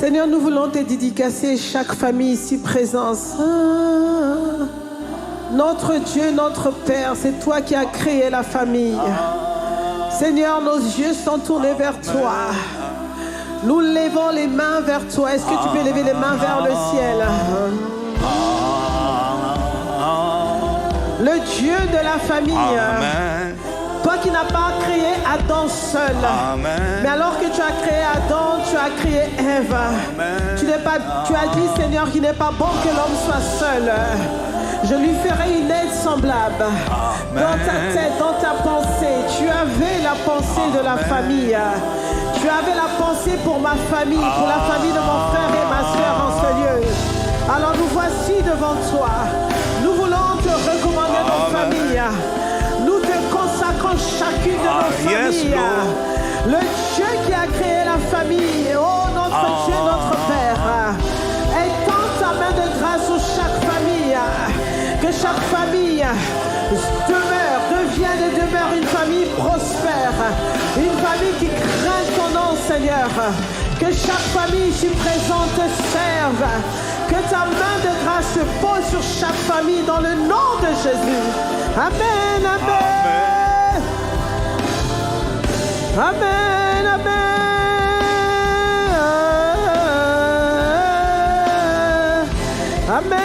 Seigneur, nous voulons te dédicacer chaque famille ici présente. Notre Dieu, notre Père, c'est toi qui as créé la famille. Seigneur, nos yeux sont tournés vers toi. Nous levons les mains vers toi. Est-ce que tu peux lever les mains vers le ciel? Le Dieu de la famille. Amen. Toi qui n'as pas créé Adam seul. Amen. Mais alors que tu as créé Adam, tu as créé Ève. Tu as dit, Seigneur, qu'il n'est pas bon que l'homme soit seul. Je lui ferai une aide semblable. Amen. Dans ta tête, dans ta pensée, tu avais la pensée de la famille. Tu avais la pensée pour ma famille, pour la famille de mon frère et ma soeur en ce lieu. Alors nous voici devant toi. Nous voulons te recommander nos familles. Nous te consacrons chacune de nos familles. Le Dieu qui a créé la famille, oh notre Dieu, notre Père, étends ta main de grâce sur chaque famille. Que chaque famille demeure une famille prospère, une famille qui craint ton nom, Seigneur. Que chaque famille ici présente te serve. Que ta main de grâce se pose sur chaque famille dans le nom de Jésus. Amen, amen. Amen, amen. Amen.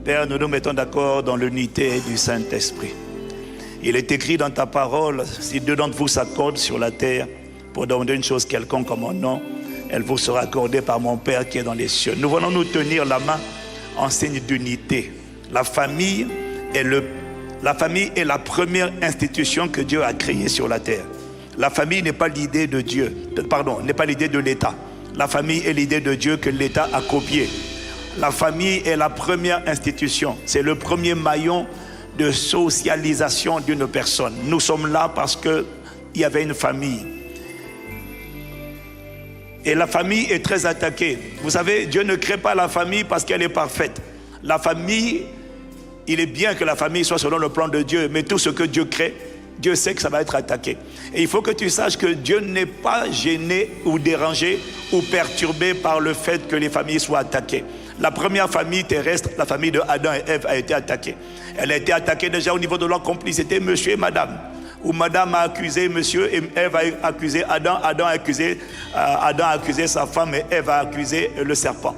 Père, nous nous mettons d'accord dans l'unité du Saint-Esprit. Il est écrit dans ta parole, si deux d'entre vous s'accordent sur la terre pour demander une chose quelconque comme mon nom, elle vous sera accordée par mon Père qui est dans les cieux. Nous voulons nous tenir la main en signe d'unité. La famille est la première institution que Dieu a créée sur la terre. La famille n'est pas l'idée de Dieu, n'est pas l'idée de l'État. La famille est l'idée de Dieu que l'État a copiée. La famille est la première institution. C'est le premier maillon de socialisation d'une personne. Nous sommes là parce qu'il y avait une famille. Et la famille est très attaquée. Vous savez, Dieu ne crée pas la famille parce qu'elle est parfaite. La famille, il est bien que la famille soit selon le plan de Dieu, mais tout ce que Dieu crée, Dieu sait que ça va être attaqué. Et il faut que tu saches que Dieu n'est pas gêné ou dérangé ou perturbé par le fait que les familles soient attaquées. La première famille terrestre, la famille de Adam et Ève, a été attaquée. Elle a été attaquée déjà au niveau de leur complicité, monsieur et madame. Où madame a accusé monsieur et Ève a accusé Adam. Adam a accusé sa femme et Ève a accusé le serpent.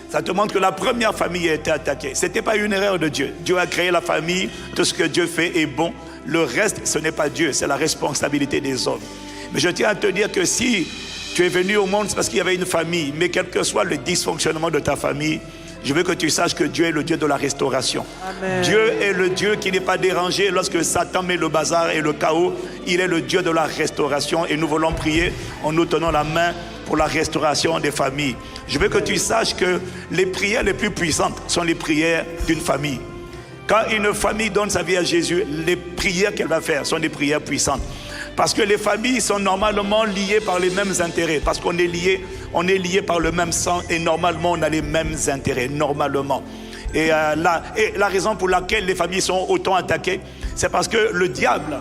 Ça te montre que la première famille a été attaquée. Ce n'était pas une erreur de Dieu. Dieu a créé la famille, tout ce que Dieu fait est bon. Le reste, ce n'est pas Dieu, c'est la responsabilité des hommes. Mais je tiens à te dire que si tu es venu au monde, c'est parce qu'il y avait une famille. Mais quel que soit le dysfonctionnement de ta famille, je veux que tu saches que Dieu est le Dieu de la restauration. Amen. Dieu est le Dieu qui n'est pas dérangé lorsque Satan met le bazar et le chaos. Il est le Dieu de la restauration et nous voulons prier en nous tenant la main pour la restauration des familles. Je veux que tu saches que les prières les plus puissantes sont les prières d'une famille. Quand une famille donne sa vie à Jésus, les prières qu'elle va faire sont des prières puissantes. Parce que les familles sont normalement liées par les mêmes intérêts. Parce qu'on est lié par le même sang et normalement on a les mêmes intérêts, normalement. Et la raison pour laquelle les familles sont autant attaquées, c'est parce que le diable,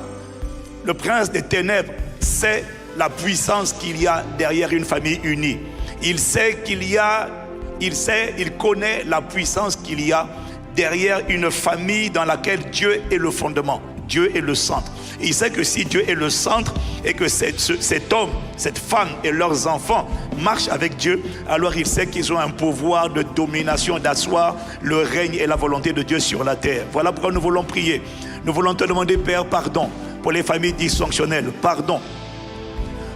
le prince des ténèbres, sait la puissance qu'il y a derrière une famille unie. Il connaît la puissance qu'il y a derrière une famille dans laquelle Dieu est le fondement. Dieu est le centre. Et il sait que si Dieu est le centre et que cet homme, cette femme et leurs enfants marchent avec Dieu, alors il sait qu'ils ont un pouvoir de domination, d'asseoir le règne et la volonté de Dieu sur la terre. Voilà pourquoi nous voulons prier. Nous voulons te demander, Père, pardon pour les familles dysfonctionnelles. Pardon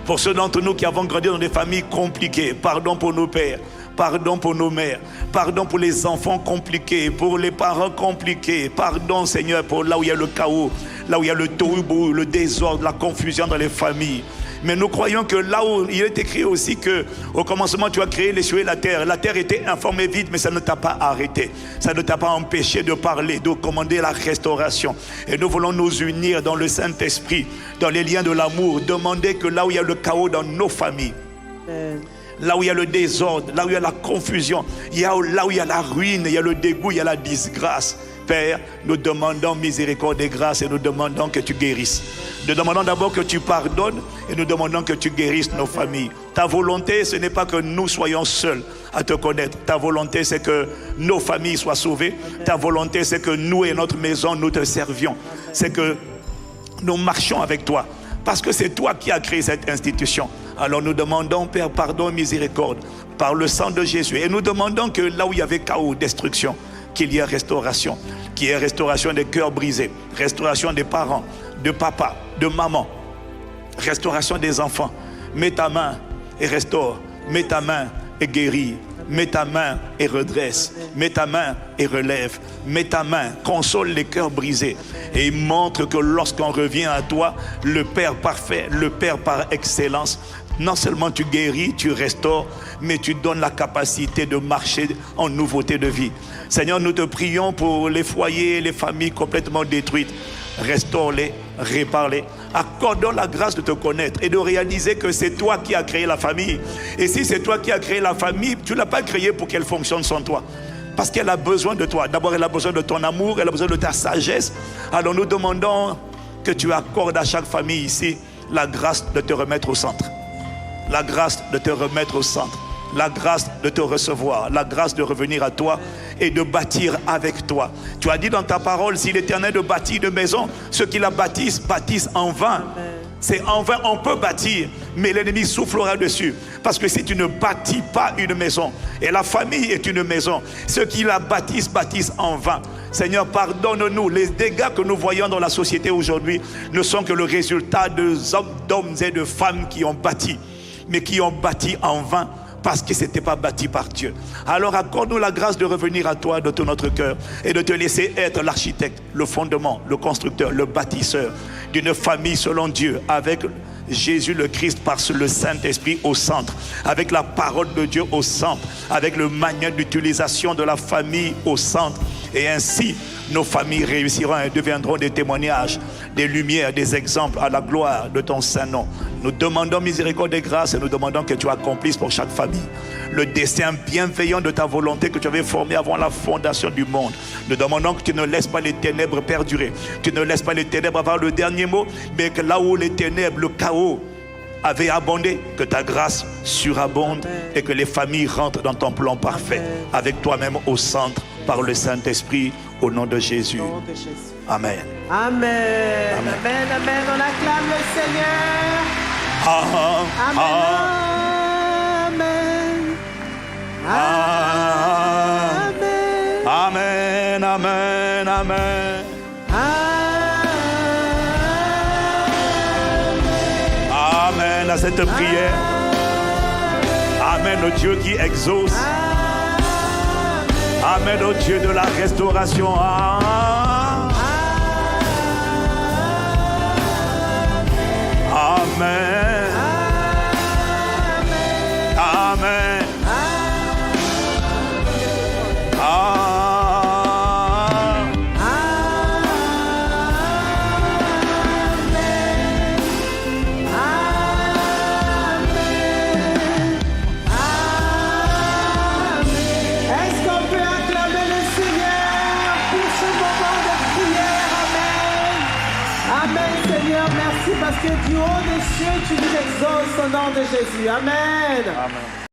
pour ceux d'entre nous qui avons grandi dans des familles compliquées. Pardon pour nos pères. Pardon pour nos mères, pardon pour les enfants compliqués, pour les parents compliqués. Pardon, Seigneur, pour là où il y a le chaos, là où il y a le tohu-bohu, le désordre, la confusion dans les familles. Mais nous croyons que là où il est écrit aussi que au commencement tu as créé les cieux et la terre. La terre était informe et vide, mais ça ne t'a pas arrêté. Ça ne t'a pas empêché de parler, de commander la restauration. Et nous voulons nous unir dans le Saint-Esprit, dans les liens de l'amour. Demander que là où il y a le chaos dans nos familles, là où il y a le désordre, là où il y a la confusion, là où il y a la ruine, il y a le dégoût, il y a la disgrâce. Père, nous demandons miséricorde et grâce et nous demandons que tu guérisses. Nous demandons d'abord que tu pardonnes et nous demandons que tu guérisses nos familles. Ta volonté, ce n'est pas que nous soyons seuls à te connaître. Ta volonté, c'est que nos familles soient sauvées. Ta volonté, c'est que nous et notre maison, nous te servions. C'est que nous marchions avec toi. Parce que c'est toi qui as créé cette institution. Alors nous demandons, Père, pardon et miséricorde par le sang de Jésus. Et nous demandons que là où il y avait chaos, destruction, qu'il y ait restauration, qu'il y ait restauration des cœurs brisés, restauration des parents, de papa, de maman, restauration des enfants. Mets ta main et restaure, mets ta main et guéris, mets ta main et redresse, mets ta main et relève, mets ta main, console les cœurs brisés et montre que lorsqu'on revient à toi, le Père parfait, le Père par excellence, non seulement tu guéris, tu restaures, mais tu donnes la capacité de marcher en nouveauté de vie. Seigneur, nous te prions pour les foyers, les familles complètement détruites. Restaure-les, répare-les. Accorde-leur la grâce de te connaître et de réaliser que c'est toi qui as créé la famille. Et si c'est toi qui as créé la famille, tu ne l'as pas créée pour qu'elle fonctionne sans toi. Parce qu'elle a besoin de toi. D'abord, elle a besoin de ton amour, elle a besoin de ta sagesse. Alors nous demandons que tu accordes à chaque famille ici la grâce de te remettre au centre. La grâce de te remettre au centre. La grâce de te recevoir, la grâce de revenir à toi et de bâtir avec toi. Tu as dit dans ta parole, si l'Éternel ne bâtit de maison, ceux qui la bâtissent, bâtissent en vain. C'est en vain, on peut bâtir, mais l'ennemi soufflera dessus. Parce que si tu ne bâtis pas une maison, et la famille est une maison, ceux qui la bâtissent, bâtissent en vain. Seigneur, pardonne-nous. Les dégâts que nous voyons dans la société aujourd'hui ne sont que le résultat d'hommes et de femmes qui ont bâti, mais qui ont bâti en vain. Parce que ce n'était pas bâti par Dieu. Alors accorde-nous la grâce de revenir à toi de tout notre cœur et de te laisser être l'architecte, le fondement, le constructeur, le bâtisseur d'une famille selon Dieu, avec Jésus le Christ par le Saint-Esprit au centre, avec la parole de Dieu au centre, avec le manuel d'utilisation de la famille au centre. Et ainsi, nos familles réussiront et deviendront des témoignages, des lumières, des exemples à la gloire de ton Saint-Nom. Nous demandons miséricorde et grâce et nous demandons que tu accomplisses pour chaque famille le destin bienveillant de ta volonté que tu avais formé avant la fondation du monde. Nous demandons que tu ne laisses pas les ténèbres perdurer. Tu ne laisses pas les ténèbres avoir le dernier mot, mais que là où les ténèbres, le chaos avait abondé, que ta grâce surabonde et que les familles rentrent dans ton plan parfait avec toi-même au centre par le Saint-Esprit au nom de Jésus. Amen. Amen. Amen. Amen. Amen. On acclame le Seigneur. Amen. Amen. Amen. Amen. Amen. Amen à cette prière. Amen au Dieu qui exauce. Amen au Dieu de la restauration. Amen. Amen. Parce que du haut des cieux, tu nous exauces au nom de Jésus. Amen. Amen.